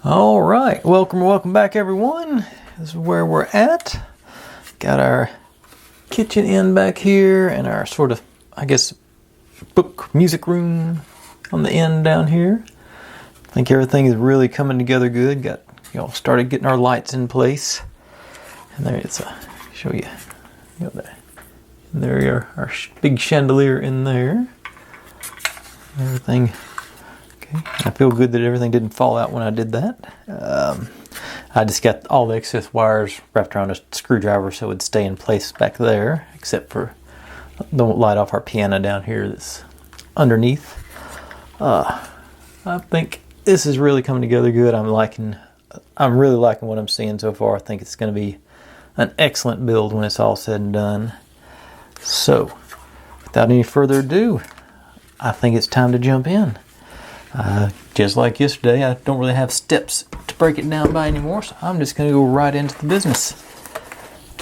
All right, welcome back, everyone. This is where we're at. Got our kitchen in back here and our sort of, I guess, book music room on the end down here. I think everything is really coming together good. Got, started getting our lights in place. And there it's show you. There we are, our big chandelier in there. Everything. Okay, I feel good that everything didn't fall out when I did that. I just got all the excess wires wrapped around a screwdriver so it would stay in place back there, except for don't light off our piano down here that's underneath. I think this is really coming together good. I'm really liking what I'm seeing so far. I think it's going to be an excellent build when it's all said and done. So, without any further ado, I think it's time to jump in. Just like yesterday, I don't really have steps to break it down by anymore, so I'm just going to go right into the business.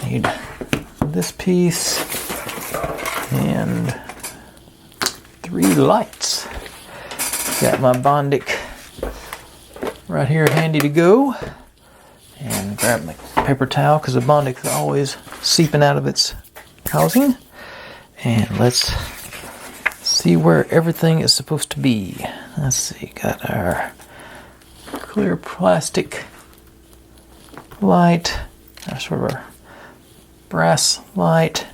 Need this piece and 3 lights. Got my Bondic right here handy to go. And grab my paper towel because the Bondic is always seeping out of its housing. And let's see where everything is supposed to be. Let's see, got our clear plastic light, our sort of our brass light,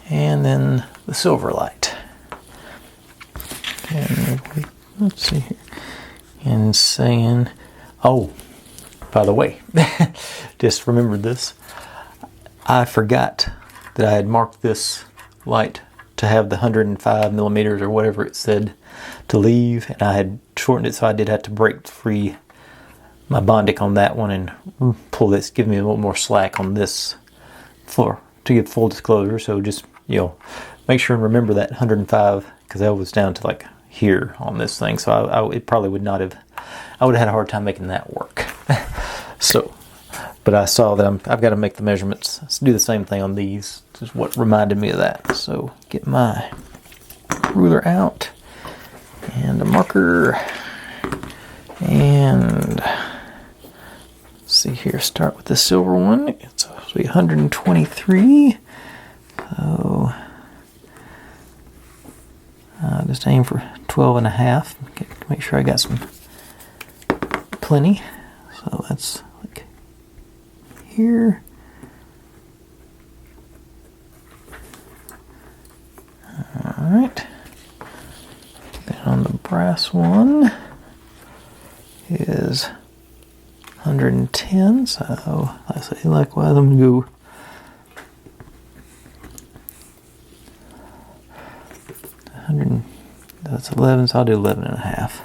and then the silver light. And let's see here. And saying, oh, by the way, just remembered this. I forgot that I had marked this light to have the 105 millimeters or whatever it said to leave, and I had shortened it, so I did have to break free my Bondic on that one and pull this, give me a little more slack on this to give full disclosure. So just make sure and remember that 105, because that was down to like here on this thing, so it probably would not have. I would have had a hard time making that work. So, but I saw that I've got to make the measurements. Let's do the same thing on these. This is what reminded me of that. So get my ruler out and a marker, and let's see here. Start with the silver one. It's supposed to be 123. So just aim for 12 and a half. Make sure I got some plenty. So that's like here. Alright. Then on the brass one is 110. So I say likewise, I'm going to go that's 11, so I'll do 11 and a half.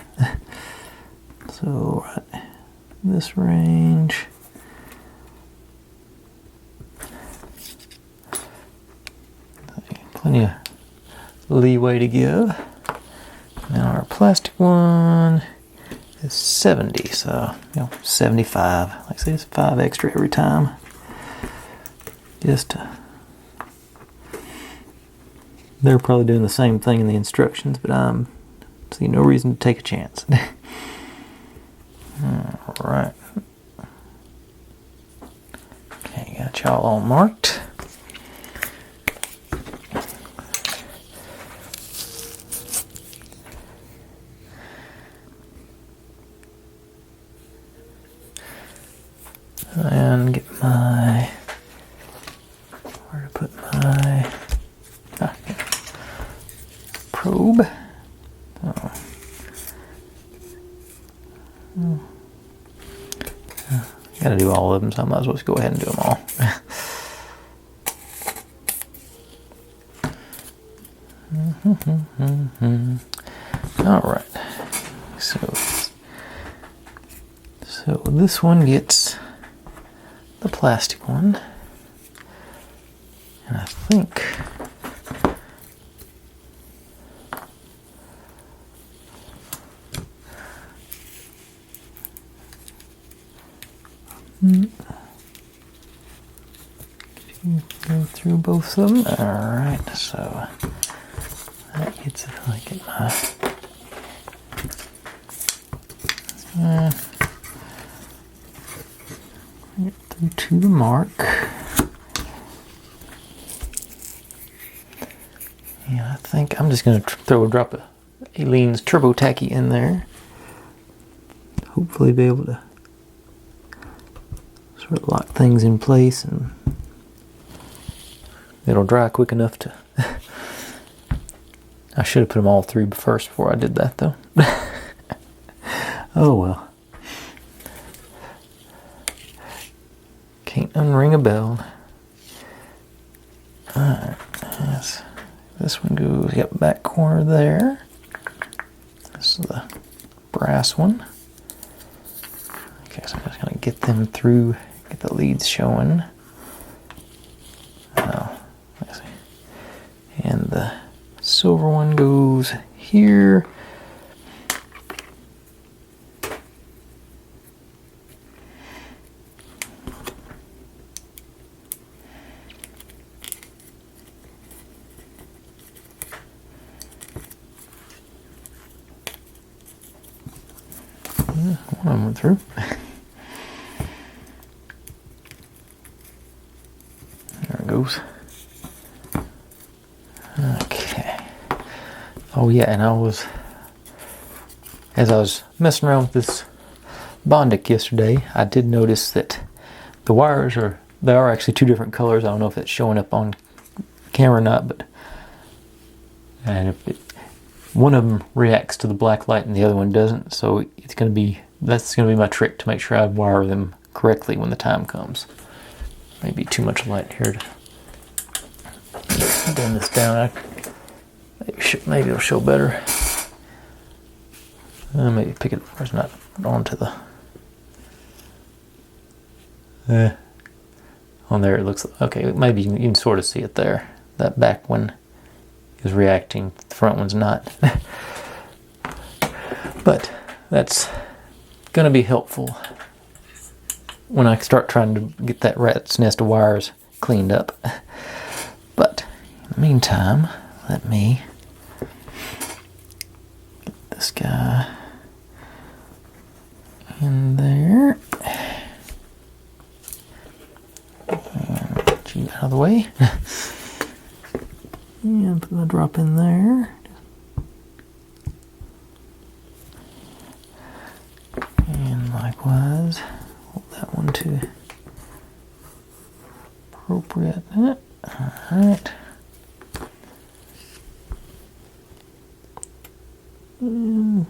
So right in this range. Plenty of leeway to give. Now our plastic one is 70, so 75. Like I say, it's 5 extra every time. They're probably doing the same thing in the instructions, but I'm see no reason to take a chance. All right. Okay, got y'all all marked. And get where to put my probe. Oh. Gotta do all of them, so I might as well just go ahead and do them all. All right. So this one gets the plastic one, and I think go through both of them. Alright, so that gets it like in my the mark. And I think I'm just going to throw a drop of Aleene's Turbo Tacky in there. Hopefully be able to sort of lock things in place, and it'll dry quick enough to... I should have put them all through first before I did that, though. Oh well. Can't unring a bell. Alright, yes. This one goes, yep, back corner there. This is the brass one. Okay, so I'm just going to get them through, get the leads showing. Oh, let's see. And the silver one goes here. One of them went through. There it goes. Okay. Oh yeah, and as I was messing around with this Bondic yesterday, I did notice that the wires they are actually two different colors. I don't know if it's showing up on camera or not, but one of them reacts to the black light and the other one doesn't, so that's going to be my trick to make sure I wire them correctly when the time comes. Maybe too much light here to bend this down. Maybe it'll show better. Maybe pick it first, not onto the... on there it looks... Okay, maybe you can sort of see it there. That back one is reacting, the front one's not. But that's going to be helpful when I start trying to get that rat's nest of wires cleaned up. But in the meantime, let me get this guy in there and get you out of the way. And put my drop in there. And likewise, hold that one to appropriate. Alright. And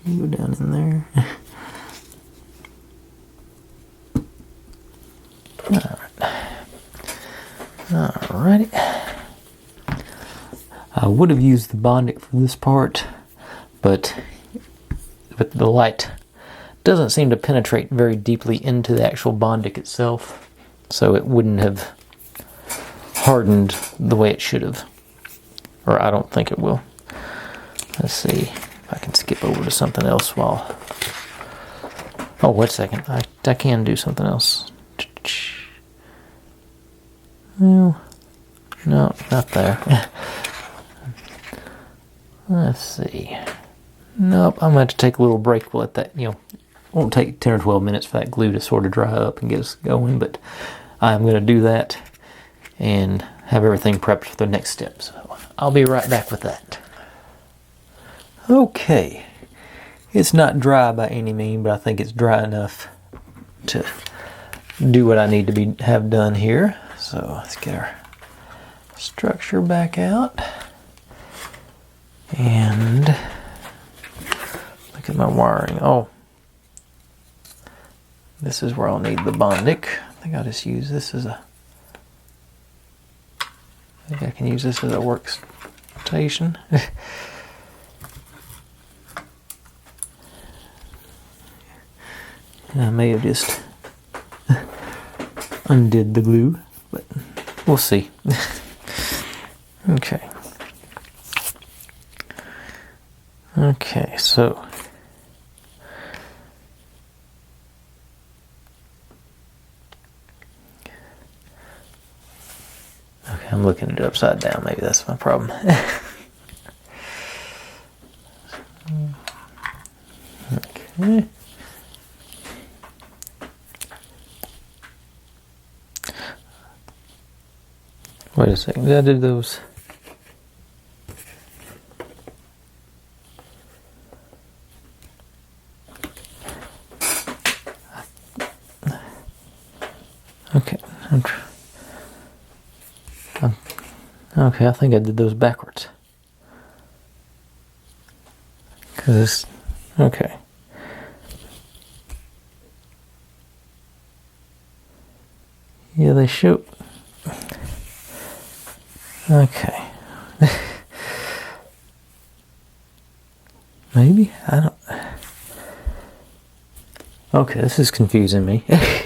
you go down in there. Alrighty. I would have used the Bondic for this part, but the light doesn't seem to penetrate very deeply into the actual Bondic itself, so it wouldn't have hardened the way it should have. Or I don't think it will. Let's see if I can skip over to something else while... Oh, wait a second. I can do something else. No, not there. Let's see. Nope, I'm going to have to take a little break. We'll let that, it won't take 10 or 12 minutes for that glue to sort of dry up and get us going, but I'm going to do that and have everything prepped for the next step. So I'll be right back with that. Okay. It's not dry by any means, but I think it's dry enough to do what I need to have done here. So let's get our structure back out. And look at my wiring. Oh, this is where I'll need the Bondic. I think I'll just use this as a... I think I can use this as a workstation. And I may have just undid the glue, but we'll see. Okay. Okay, so okay, I'm looking at it upside down. Maybe that's my problem. Eh. Wait a second, did I do those? Okay, okay, I think I did those backwards. Okay. Yeah, they show. Okay. Maybe? I don't. Okay, this is confusing me. Okay.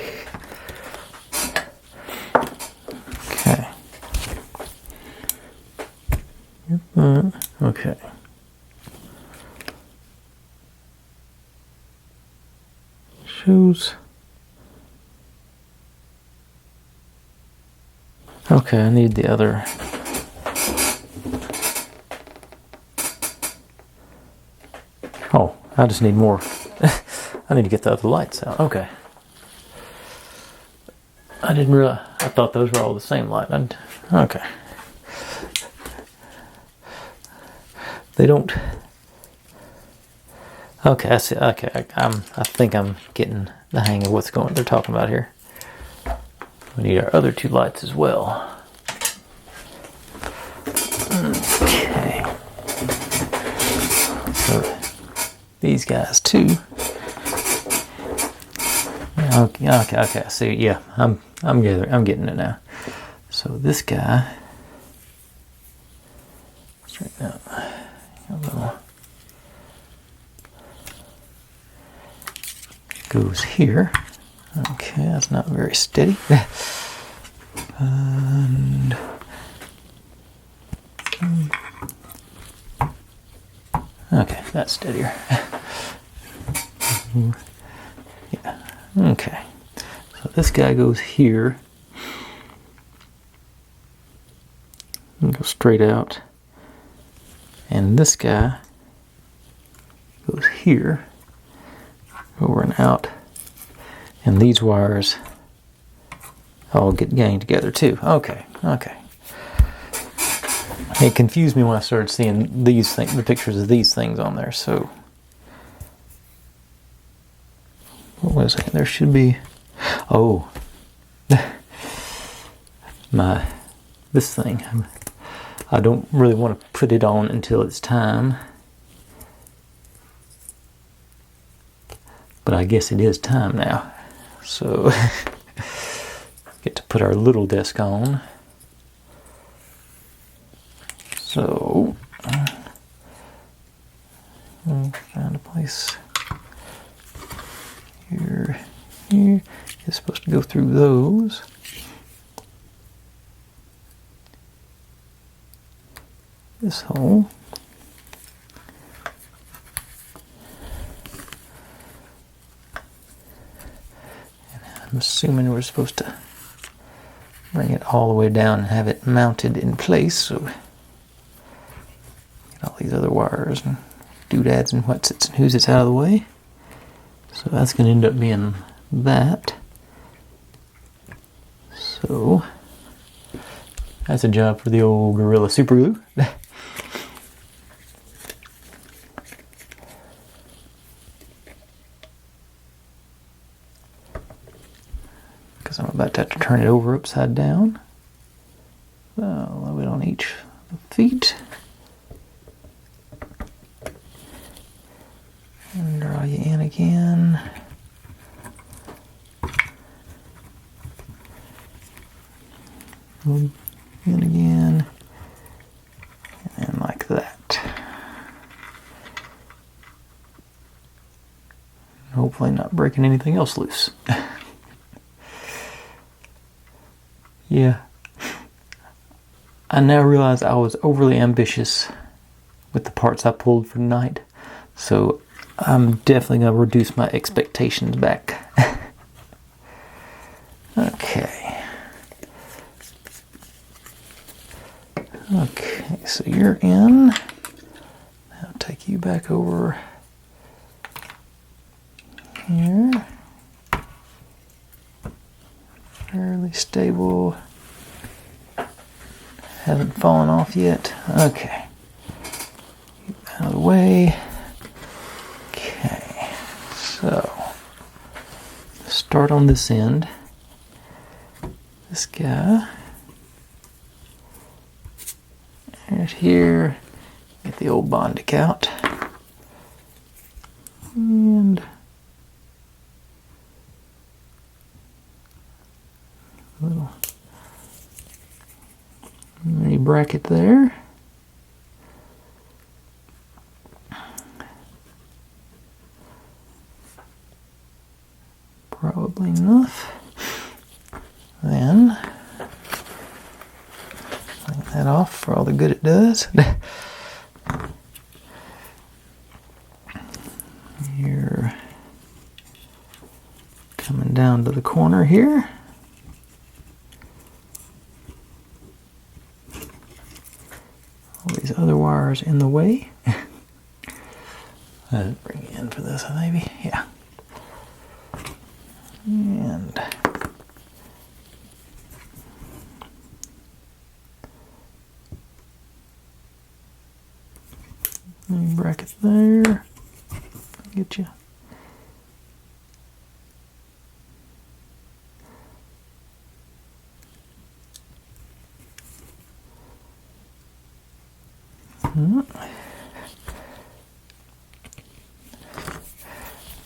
Okay. Shoes. Okay, I need the other. Oh, I just need more. I need to get the other lights out. Okay. I didn't realize. I thought those were all the same light. Okay. They don't. Okay, I see. Okay, I think I'm getting the hang of what's they're talking about here. We need our other two lights as well. Okay. So these guys too. Okay. See, yeah, I'm getting it now. So this guy. Straighten out a little. Goes here. Okay, that's not very steady. And okay, that's steadier. Yeah. Okay. So this guy goes here. And goes straight out. And this guy goes here. Over and out. And these wires all get ganged together too. Okay. It confused me when I started seeing these things, the pictures of these things on there. So, what was it? There should be. Oh, this thing. I don't really want to put it on until it's time. But I guess it is time now. So, get to put our little desk on. So, find a place here. It's supposed to go through those. This hole. I'm assuming we're supposed to bring it all the way down and have it mounted in place. So get all these other wires and doodads and what's and who's it's out of the way. So that's going to end up being that. So that's a job for the old Gorilla Super Glue. Because I'm about to have to turn it over upside down. So a little bit on each of the feet. And draw you in again. In again. And like that. Hopefully not breaking anything else loose. Yeah. I now realize I was overly ambitious with the parts I pulled for tonight. So I'm definitely going to reduce my expectations back. Okay. Okay, so you're in. I'll take you back over Fairly stable. Hasn't fallen off yet. Okay. Out of the way. Okay. So, start on this end. This guy. Right here. Get the old Bondic out. And a little mini bracket there. Probably enough. Then clean that off for all the good it does. You're coming down to the corner here. All these other wires in the way. I'll bring you in for this, maybe. Yeah. And bracket there. Get you.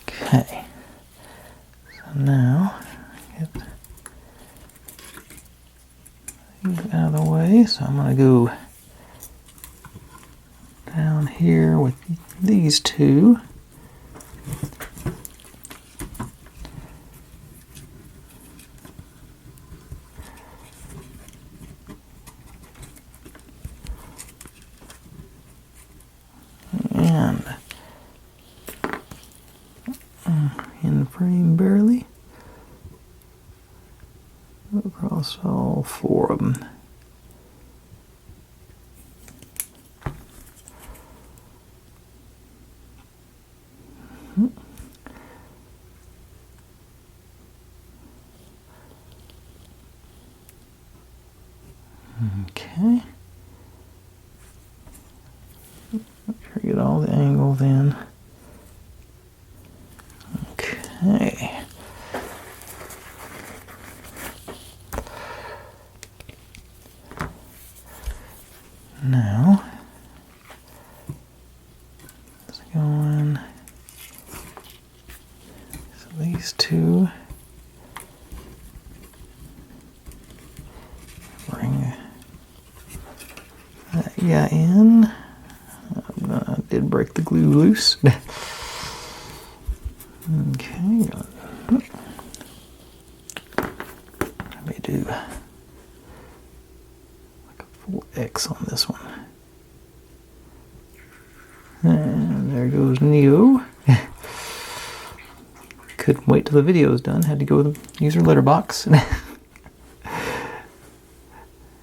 Okay. So now get these out of the way. So I'm going to go down here with these two. And in frame barely across all four of them. Okay. Make sure you get all the angles in. Okay. Now, let's go in. So these two. Bring that guy in. I did break the glue loose. Okay. Let me do like a 4X on this one. And there goes Neo. Couldn't wait till the video was done. Had to go with the user letterbox.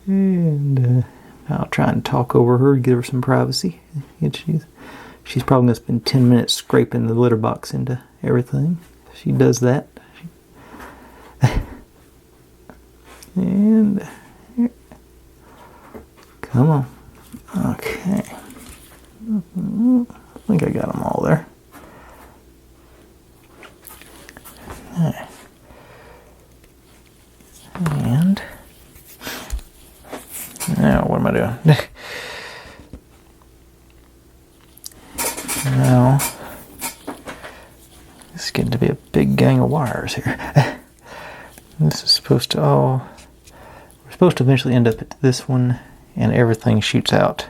And I'll try and talk over her, give her some privacy. And she's probably going to spend 10 minutes scraping the litter box into everything. She does that. And come on. Okay. I think I got them all there. Right. And now what am I doing? Now this is getting to be a big gang of wires here. This is supposed to we're supposed to eventually end up at this one, and everything shoots out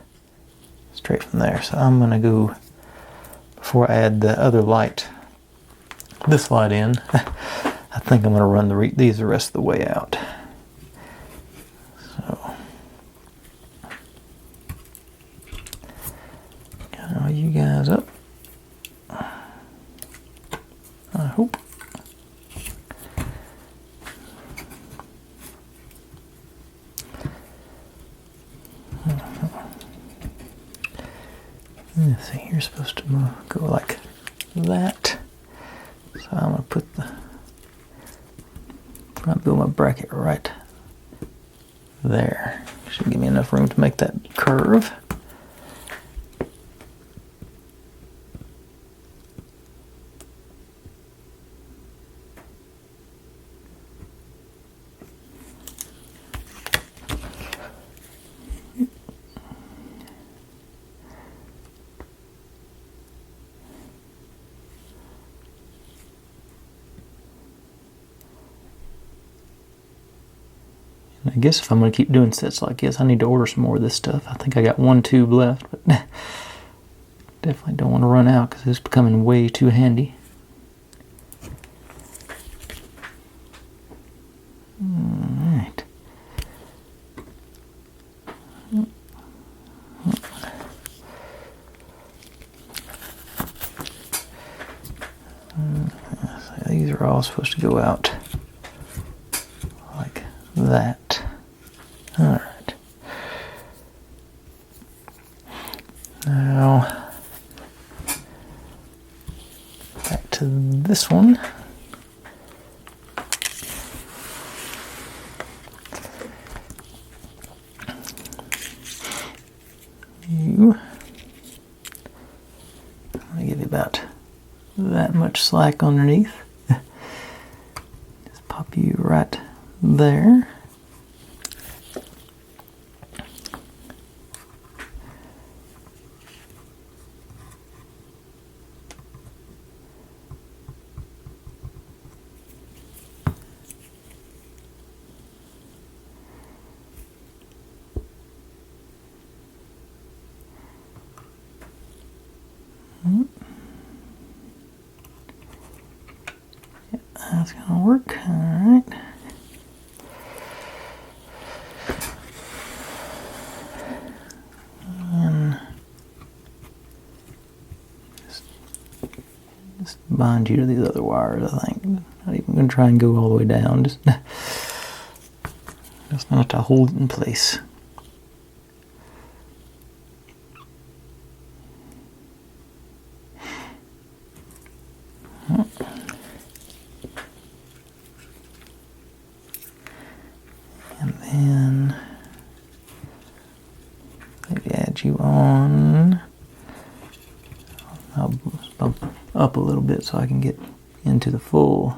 straight from there. So I'm gonna go, before I add the other light, this light in, I think I'm gonna run these the rest of the way out. So got all you guys up, I hope. Let's see, you're supposed to go like that. So I'm going to put the I'll build my bracket right there. Should give me enough room to make that curve. I guess if I'm going to keep doing sets like this, I need to order some more of this stuff. I think I got one tube left, but definitely don't want to run out because it's becoming way too handy. Alright. So these are all supposed to go out like that. Alright. Now, back to this one. I'm going to give you about that much slack underneath. Just pop you right there. That's gonna work. All right. And just bind you to these other wires, I think. Not even gonna try and go all the way down. Just enough to hold it in place. And then maybe add you on. I'll bump up a little bit so I can get into the full.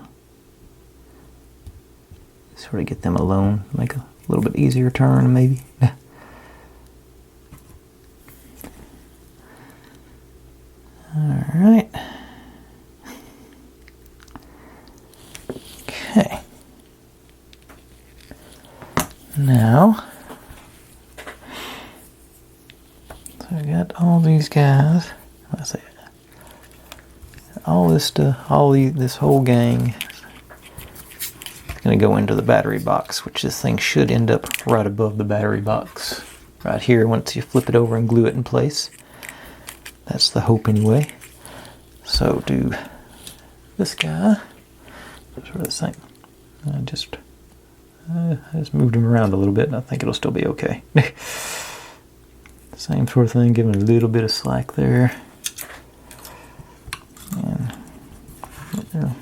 Sort of get them alone, make a little bit easier turn maybe. Alright. Okay. Now, so I got all these guys. Let's see. All this stuff, this whole gang is going to go into the battery box, which this thing should end up right above the battery box. Right here, once you flip it over and glue it in place. That's the hope anyway. So do this guy. Sort of the same. I just moved him around a little bit and I think it'll still be okay. Same sort of thing, giving a little bit of slack there. And there.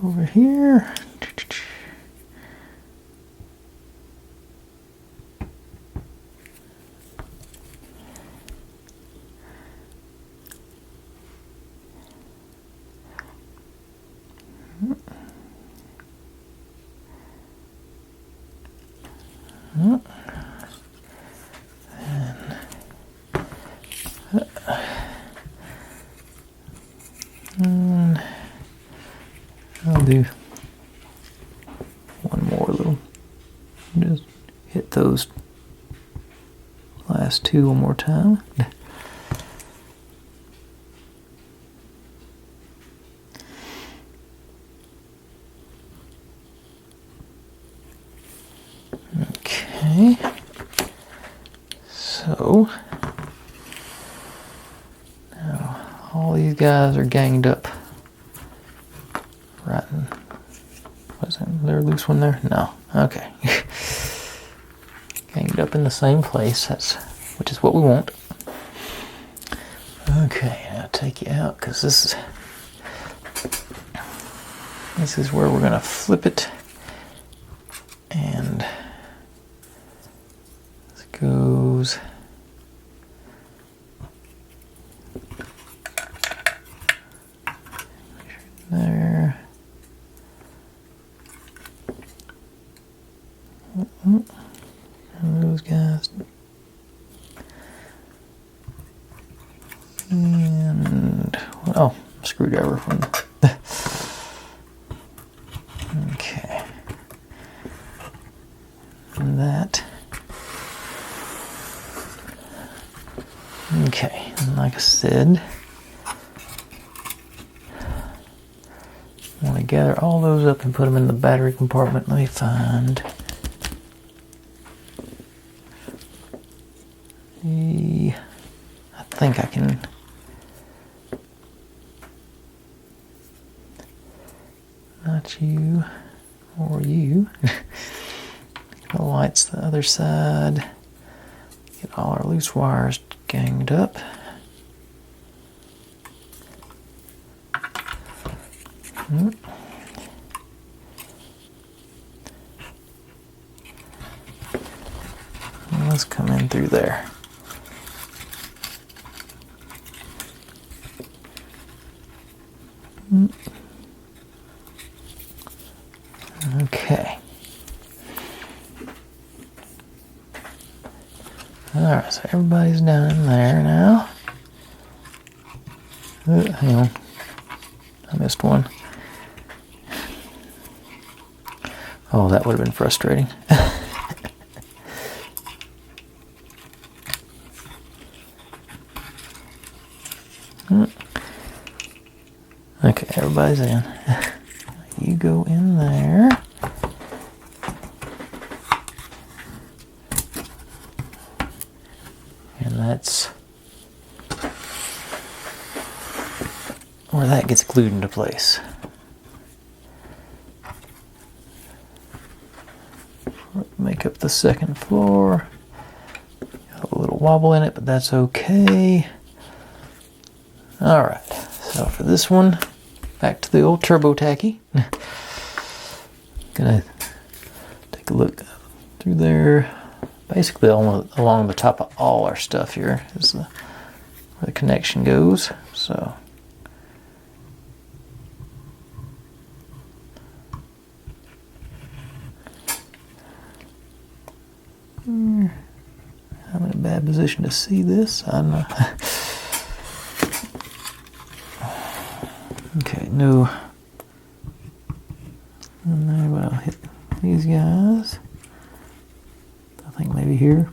Over here. And I'll do one more little, just hit those last two one more time. Okay. So now all these guys are ganged up. Right. Was there a loose one there? No. Okay. Ganged up in the same place. Which is what we want. Okay, now take you out because this is where we're going to flip it, and this goes there. And those guys. And oh, screwdriver from okay. And that. Okay, and like I said, I want to gather all those up and put them in the battery compartment. Let me find I think I can. Not you, or you. The light's the other side. Get all our loose wires ganged up. Let's come in through there. Okay. Alright, so everybody's down in there now. Hang on. I missed one. Oh, that would have been frustrating. Okay, everybody's in. You go in there. And that's where that gets glued into place. Make up the second floor. Got a little wobble in it, but that's okay. Alright, so for this one, back to the old turbo tacky. Gonna take a look through there. Basically along the top of all our stuff here is where the connection goes. So I'm in a bad position to see this. I'm not. Okay, no. And then I'll hit these guys. I think maybe here.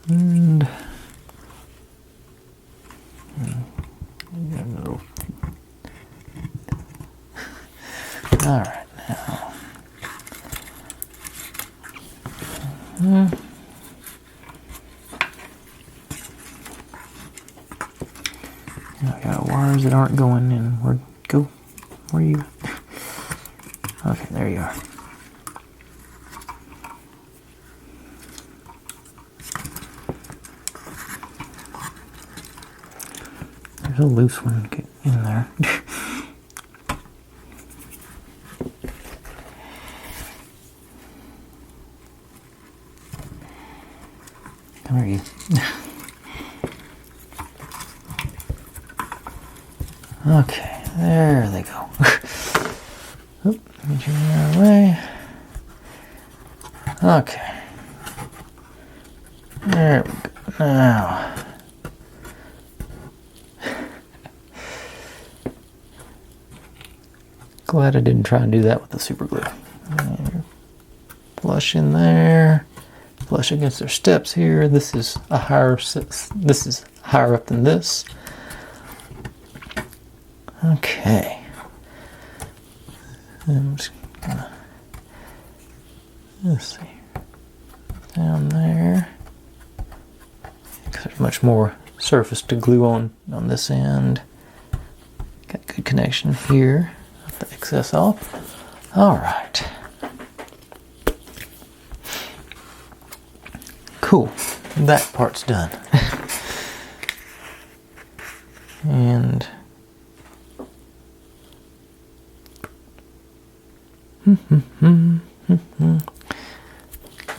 And all right, now. I got wires that aren't going in. Where are you? Okay, there you are. There's a loose one in there. Come here, you. Okay, there they go. Oop, get you out of the way. Okay. There we go. Now. Glad I didn't try and do that with the super glue. Flush in there. Flush against their steps here. This is higher up than this. Okay. I'm just gonna Let's see. Down there. Because there's much more surface to glue on this end. Got good connection here. Let the excess off. Alright. Cool. That part's done. And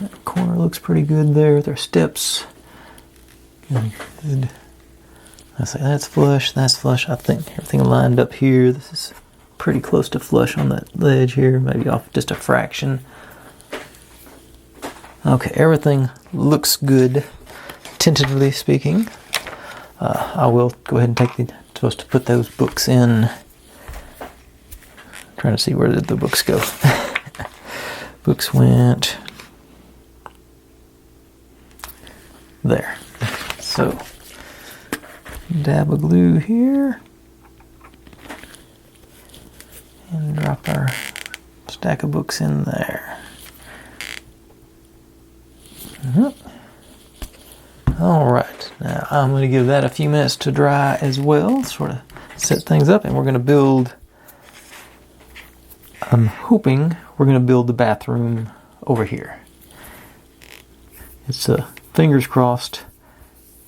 that corner looks pretty good there with our steps. Good. I say that's flush, that's flush. I think everything lined up here. This is pretty close to flush on that ledge here, maybe off just a fraction. Okay, everything looks good, tentatively speaking. I will go ahead and supposed to put those books in. Trying to see where did the books go. Books went there. So, dab of glue here. And drop our stack of books in there. Alright, now I'm going to give that a few minutes to dry as well, sort of set things up, and we're going to build, I'm hoping we're going to build the bathroom over here. It's fingers crossed,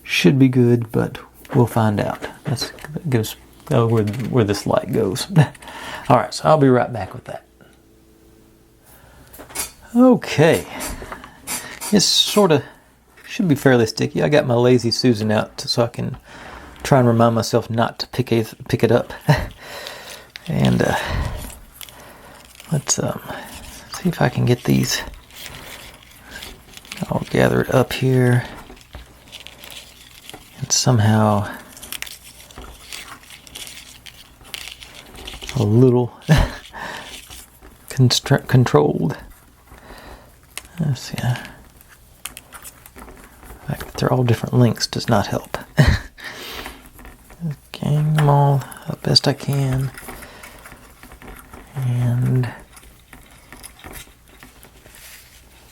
should be good, but we'll find out. Let's get us where this light goes. Alright, so I'll be right back with that. Okay, it's sort of should be fairly sticky. I got my Lazy Susan out so I can try and remind myself not to pick it up. And let's see if I can get these all gathered up here and somehow a little controlled. Let's see. The fact that they're all different lengths does not help. Gang them all as best I can. And I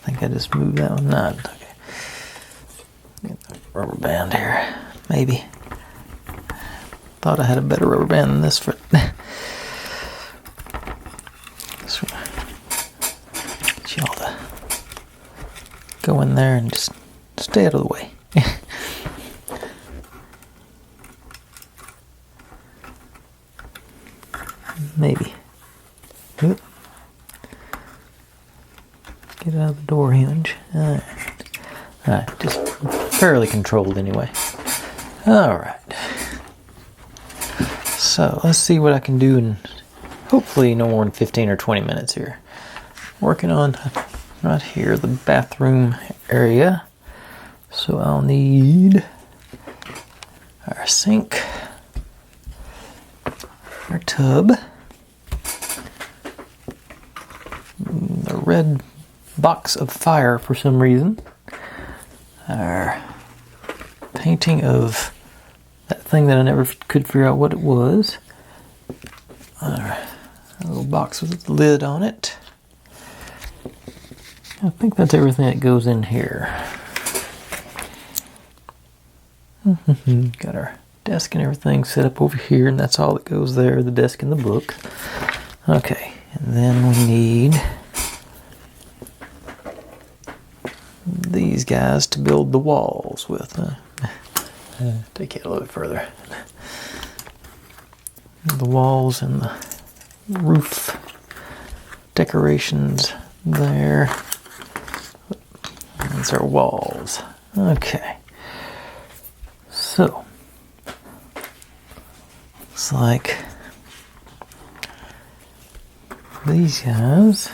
think I just moved that one. Not okay. Get the rubber band here. Maybe. Thought I had a better rubber band than this for get y'all to go in there and just stay out of the way. Maybe. Oop. Get out of the door hinge. Alright, just fairly controlled anyway. Alright. So, let's see what I can do in hopefully no more than 15 or 20 minutes here. Working on right here, the bathroom area. So I'll need our sink, our tub, the red box of fire for some reason, our painting of that thing that I never could figure out what it was, our little box with the lid on it. I think that's everything that goes in here. Got our desk and everything set up over here, and that's all that goes there, the desk and the book. Okay, and then we need these guys to build the walls with. Take it a little bit further. The walls and the roof decorations there. These are walls. Okay. So, looks like these guys,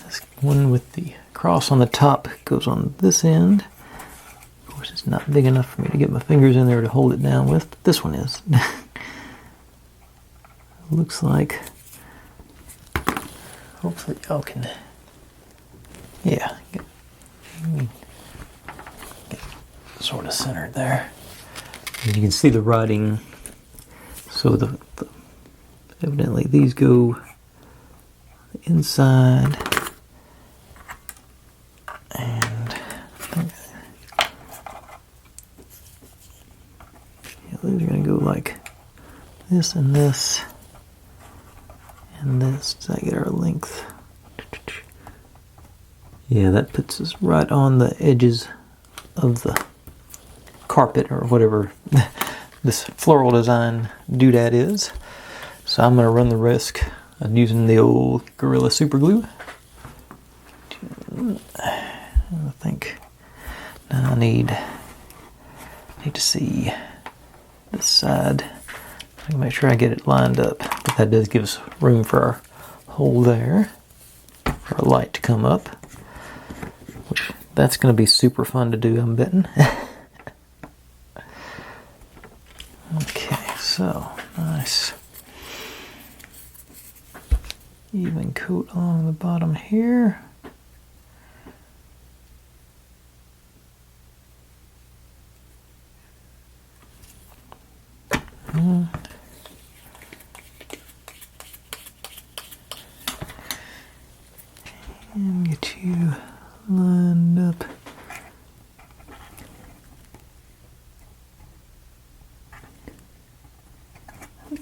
this one with the cross on the top goes on this end. Of course, it's not big enough for me to get my fingers in there to hold it down with, but this one is. Looks like, hopefully y'all can, yeah, get sort of centered there. And you can see the writing. So evidently these go inside this and this and this. Does that get our length? Yeah, that puts us right on the edges of the carpet or whatever this floral design doodad is. So I'm going to run the risk of using the old Gorilla Super Glue. I think now I need to see this side. I can make sure I get it lined up, but that does give us room for our hole there for a light to come up, which that's going to be super fun to do, I'm betting. Okay, so nice even coat along the bottom here. And get you lined up.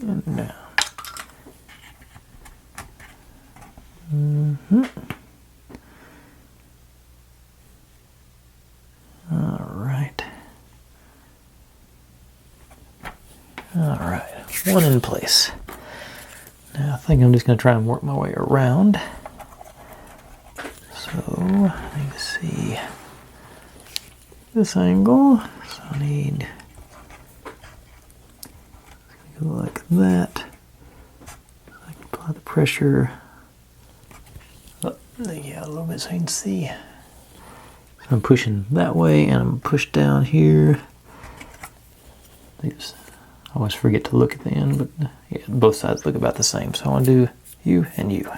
And down. Alright. Alright. One in place. Now I think I'm just going to try and work my way around. So I need to see this angle. So I need to go like that. I can apply the pressure up, yeah, a little bit so you can see. So I'm pushing that way and I'm pushed down here. I always forget to look at the end, but yeah, both sides look about the same. So I want to do you and you.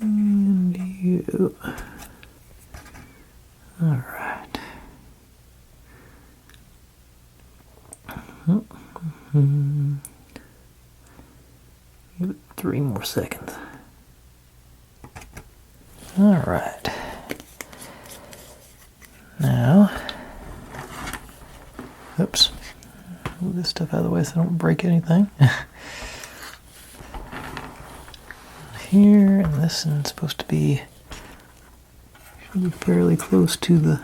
And you. All right. Give it 3 more seconds. All right. Now, oops. Move this stuff out of the way so I don't break anything. Here, and this one's supposed to be, should be fairly close to the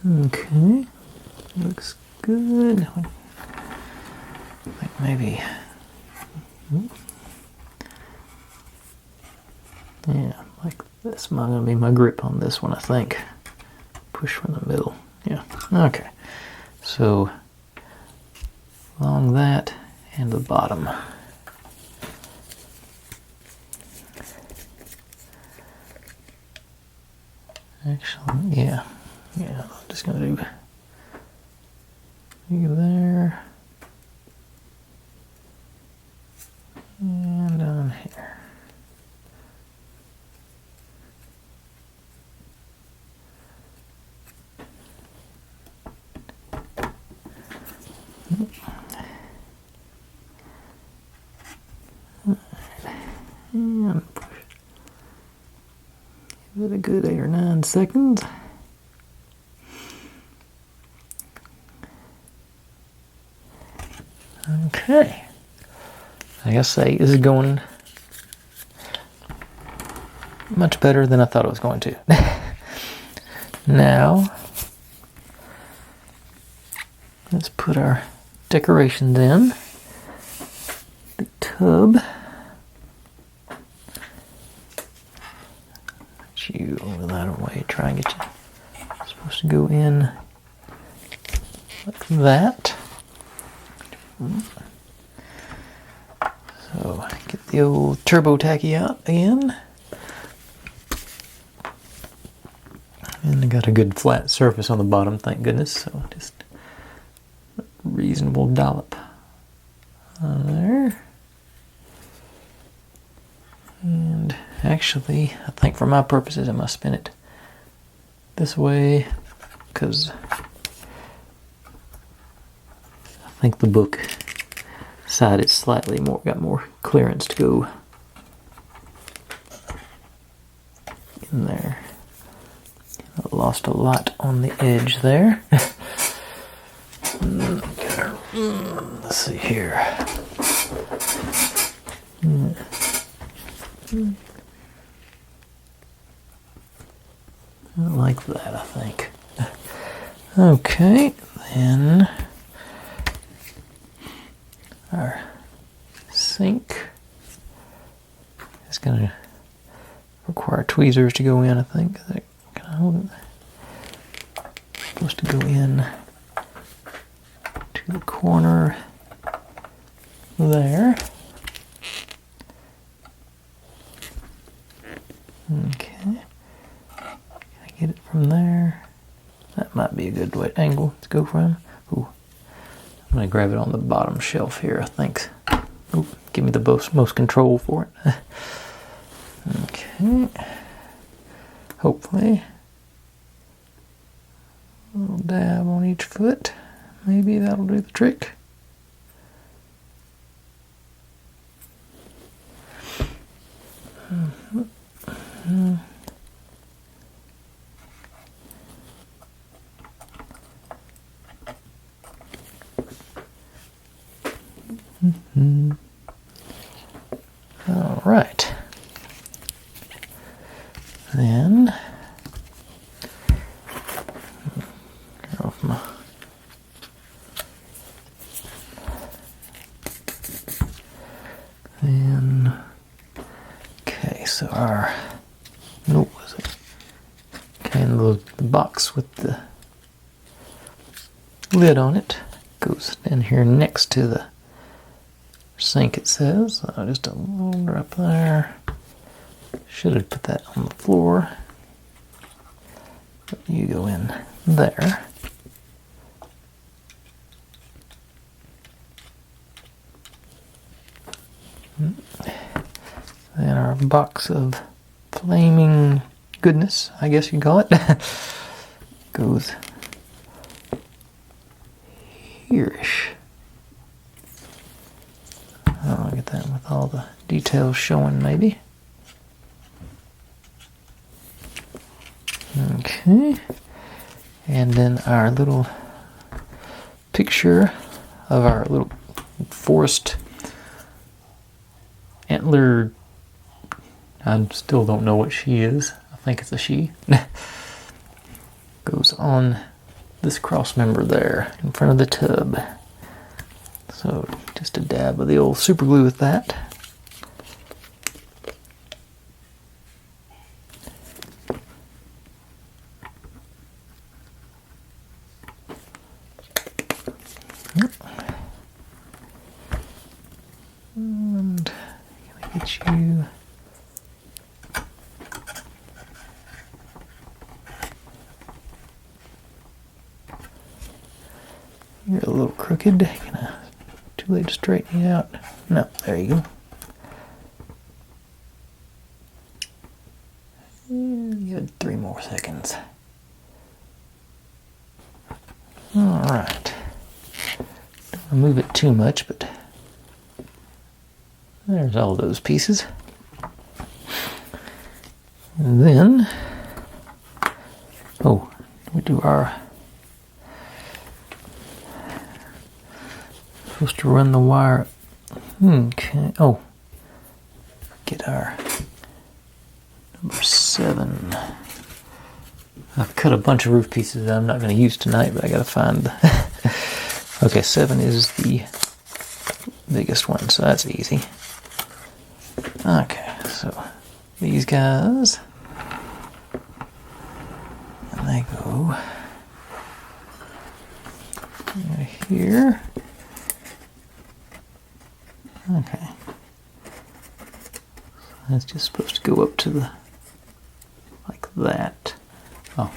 okay, looks good. I think maybe, yeah, like this might gonna be my grip on this one, I think. Push from the middle, yeah, okay. So along that and the bottom. Actually, yeah, I'm just gonna do you there and on here. And push. Give it a good 8 or 9 seconds. Okay. I gotta say, this is going much better than I thought it was going to. Now, let's put our decorations in. The tub. Put you over that way. Try and get you. It's supposed to go in like that. So get the old turbo tacky out again. And I got a good flat surface on the bottom, thank goodness, so just a reasonable dollop on there. And actually, I think for my purposes I must spin it this way, because I think the book side is slightly more, got more clearance to go in there. I lost a lot on the edge there. Let's see here. I like that, I think. Okay, then our sink is going to require tweezers to go in, I think. Can I hold it? Supposed to go in to the corner there. Okay. Can I get it from there? That might be a good angle to go from. Ooh. I'm going to grab it on the bottom shelf here, I think. Ooh, give me the most control for it. Okay. Hopefully. A little dab on each foot. Maybe that'll do the trick. All right. Then off my okay, so our was it? Okay, and the box with the lid on it goes in here next to the sink, it says. Just a little drop there. Should have put that on the floor. But you go in there. Then our box of flaming goodness, I guess you call it, goes here-ish. I'll get that with all the details showing, maybe. Okay. And then our little picture of our little forest antler. I still don't know what she is. I think it's a she. Goes on this cross member there in front of the tub. So just a dab of the old super glue with that. And can I get you? You're a little crooked. Too late to straighten you out. No, there you go. You had 3 more seconds. Alright. Don't want to move it too much, but there's all those pieces. And then, we do our, supposed to run the wire. Okay. Get our number 7. I've cut a bunch of roof pieces that I'm not going to use tonight, but I got to find. Okay, 7 is the biggest one, so that's easy. Okay, so these guys, and they go right here. Okay. That's just supposed to go up to the, like that. Oh.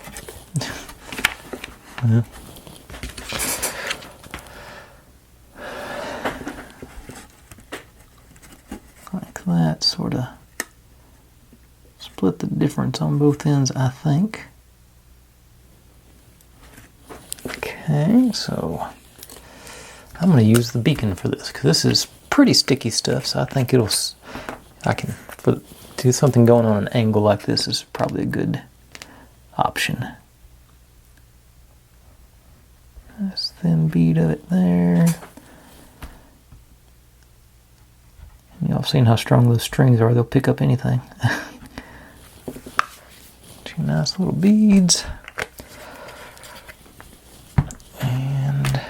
Yeah. Like that, sort of split the difference on both ends, I think. Okay, so I'm going to use the beacon for this because this is pretty sticky stuff, so I think do something going on an angle like this is probably a good option. Nice thin bead of it there. And y'all seen how strong those strings are, they'll pick up anything. Two nice little beads. And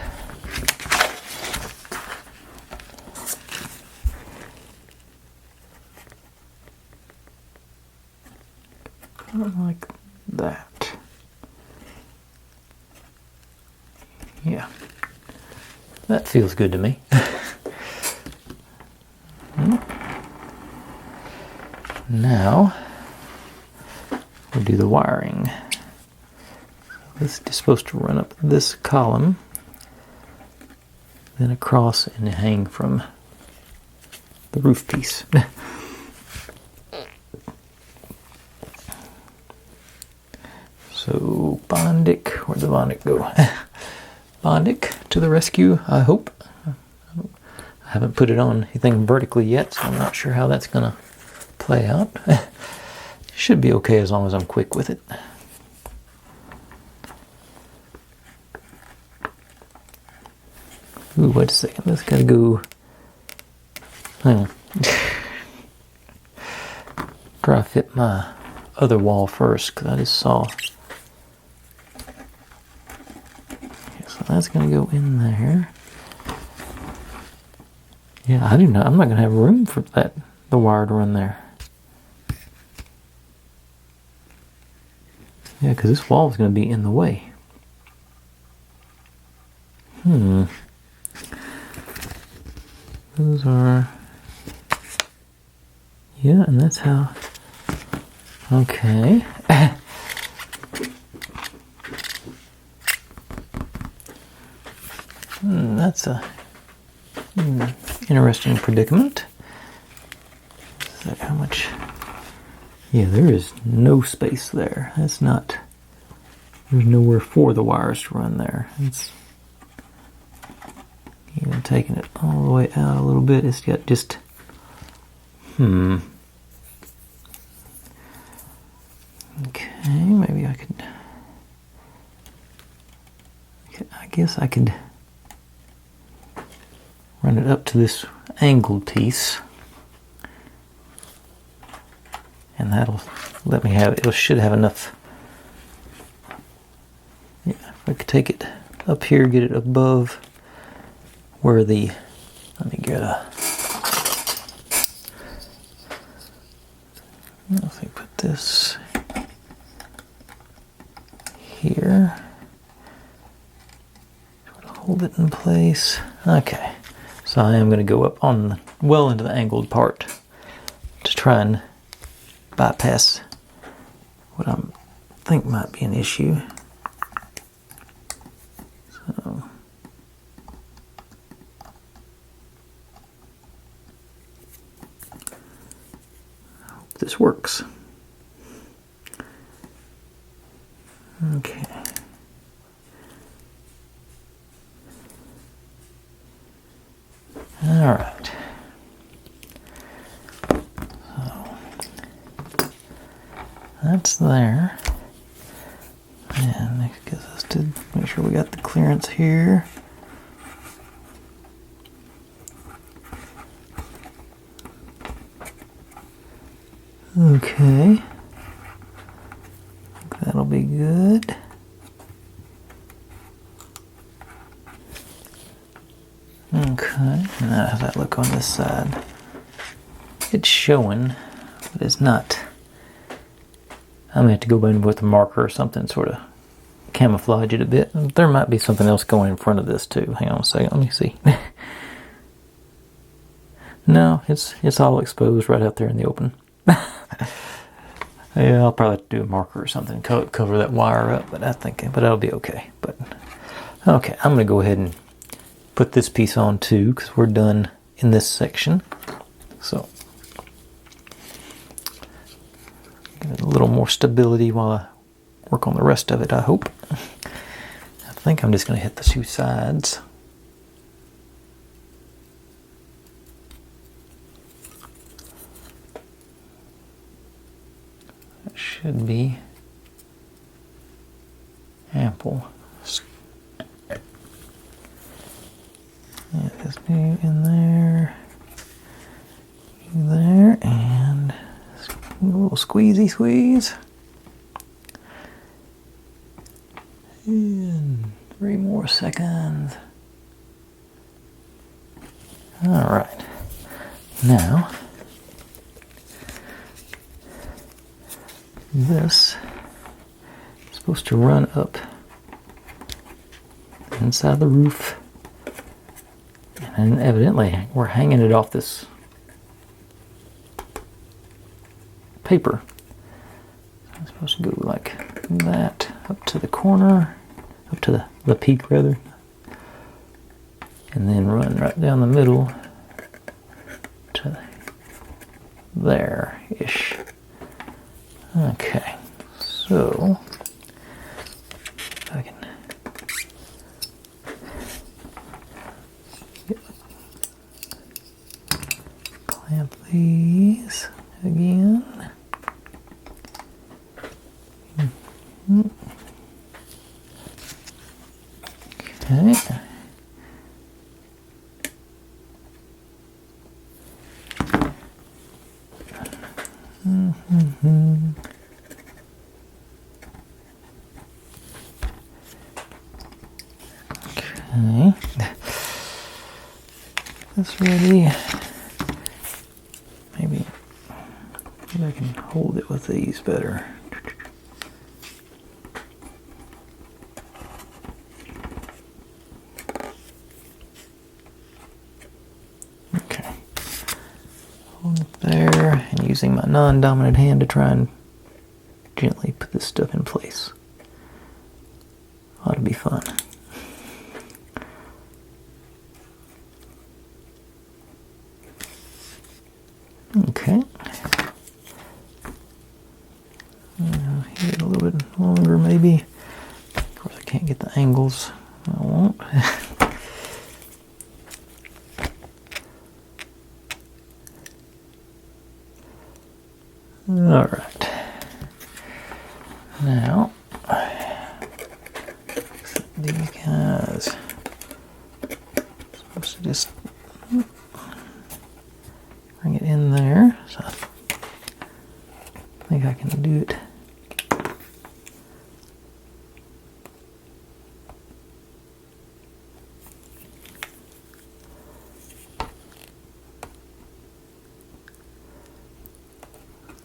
like that. Yeah, that feels good to me. Now we'll do the wiring. This is supposed to run up this column, then across and hang from the roof piece. So Bondic, where'd the Bondic go? Bondic to the rescue, I hope. I haven't put it on anything vertically yet, so I'm not sure how that's gonna play out. Should be okay as long as I'm quick with it. Ooh, wait a second, this gotta go. Hang on. Try to fit my other wall first, because I just saw. So that's gonna go in there. Yeah, I do not. I'm not gonna have room for the wire to run there. Yeah, because this wall is going to be in the way. Those are... Yeah, and that's how... Okay. That's a interesting predicament. Is that how much... Yeah, there is no space there. That's not... There's nowhere for the wires to run there. It's even taking it all the way out a little bit. It's got just... Okay, maybe I could... I guess I could run it up to this angled piece. And that'll let me have, it should have enough. Yeah, if I could take it up here, get it above where the, let me get a, let me put this here. Hold it in place. Okay, so I am going to go up on well into the angled part to try and bypass what I think might be an issue. So I hope this works. Okay. All right. That's there. And that gets us to make sure we got the clearance here. Okay. I think that'll be good. Okay. Now how does that look on this side? It's showing, but it's not. I'm going to have to go in with a marker or something, sort of camouflage it a bit. There might be something else going in front of this too. Hang on a second, let me see. No, it's all exposed right out there in the open. Yeah, I'll probably have to do a marker or something, cover that wire up, but that'll be okay. But okay, I'm gonna go ahead and put this piece on too, because we're done in this section. So get a little more stability while I work on the rest of it, I hope. I think I'm just gonna hit the two sides. Should be ample. Get this new in there, and a little squeezy squeeze. And 3 more seconds. All right. Now, this is supposed to run up inside the roof, and evidently we're hanging it off this paper. So it's supposed to go like that up to the corner, up to the peak rather, and then run right down the middle to there-ish. Okay, so if I can clamp these again. Okay. Okay. This ready. Maybe I can hold it with these better. Okay. Hold it there, and using my non-dominant hand to try and gently put this stuff in place. Ought to be fun. Okay. Here a little bit longer maybe. Of course I can't get the angles. I won't. Alright. Now, these guys are supposed to just bring it in there. So I think I can do it.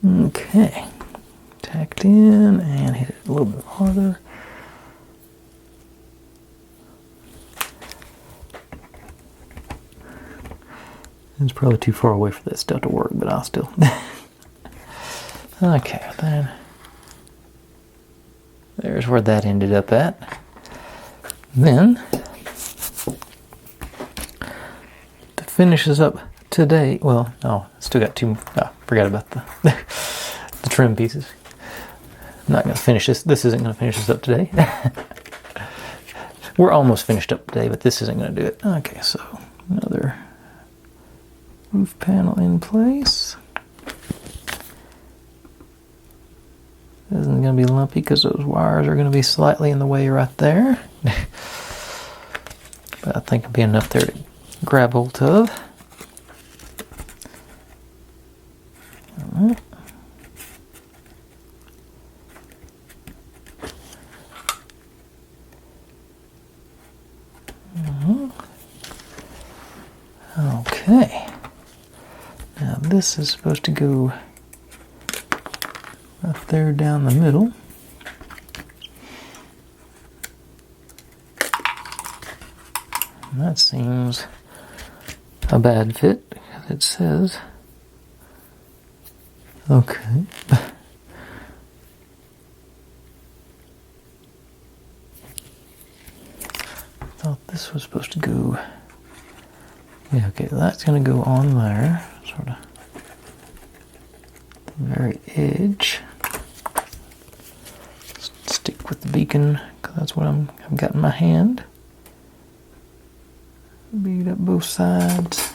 Okay, tacked in and hit it a little bit harder. It's probably too far away for that stuff to work, but I'll still. Okay, then there's where that ended up at. Then to finish this up today, well, no, still got two. Forgot about the the trim pieces. I'm not going to finish this. This isn't going to finish this up today. We're almost finished up today, but this isn't going to do it. Okay, so another roof panel in place. This isn't going to be lumpy because those wires are going to be slightly in the way right there. But I think it'll be enough there to grab hold of. All right. Okay. Now this is supposed to go right there down the middle. And that seems a bad fit because it says Okay. Thought this was supposed to go. Yeah, okay, that's gonna go on there, sort of the very edge. Stick with the beacon, because that's what I've got in my hand. Bead up both sides.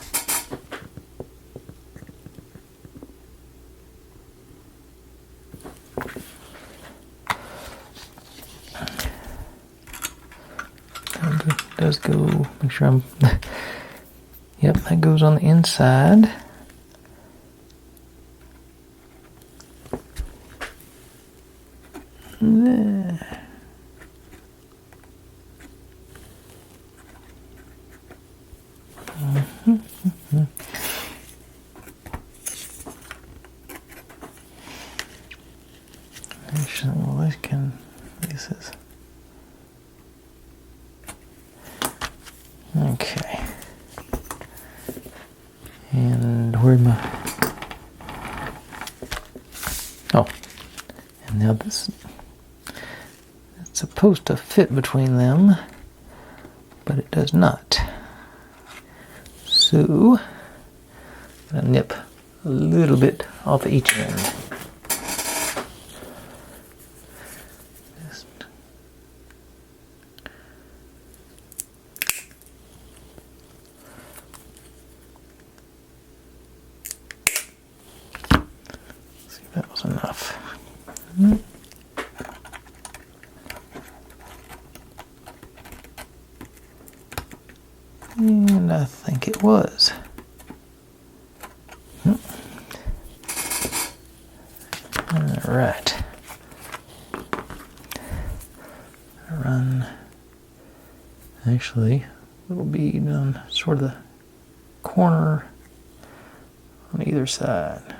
Does go, make sure I'm, yep, that goes on the inside. There. Actually, well, this is. Okay. And where'd my... Oh. And now this... It's supposed to fit between them, but it does not. So, I'm gonna nip a little bit off each end. See if that was enough. And I think it was. All right. Run. Actually, a little bead on sort of the corner on either side.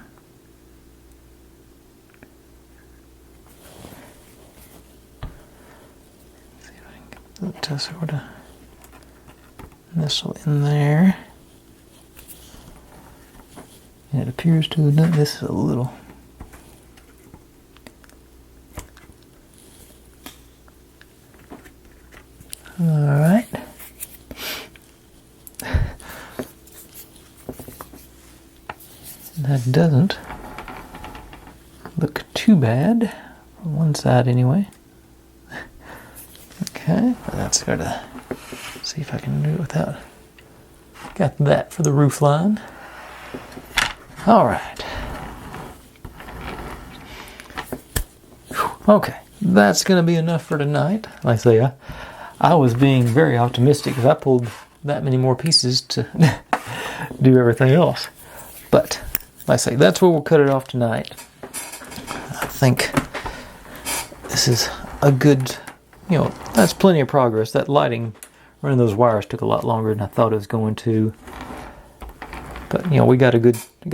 See if I can get that to sort of nestle in there. And it appears to have done this a little. Alright. That doesn't look too bad on one side anyway. Okay, that's got to see if I can do it without. Got that for the roof line. Alright. Okay, that's going to be enough for tonight. Like I say, I was being very optimistic because I pulled that many more pieces to do everything else. But, like I say, that's where we'll cut it off tonight. I think this is a good, that's plenty of progress. That lighting, running those wires took a lot longer than I thought it was going to. But, we got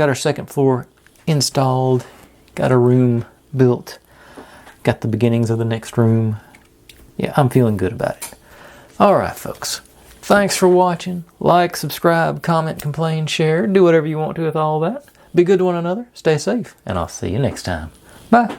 our second floor installed, got a room built, got the beginnings of the next room. Yeah, I'm feeling good about it. Alright, folks. Thanks for watching. Like, subscribe, comment, complain, share. Do whatever you want to with all that. Be good to one another. Stay safe. And I'll see you next time. Bye.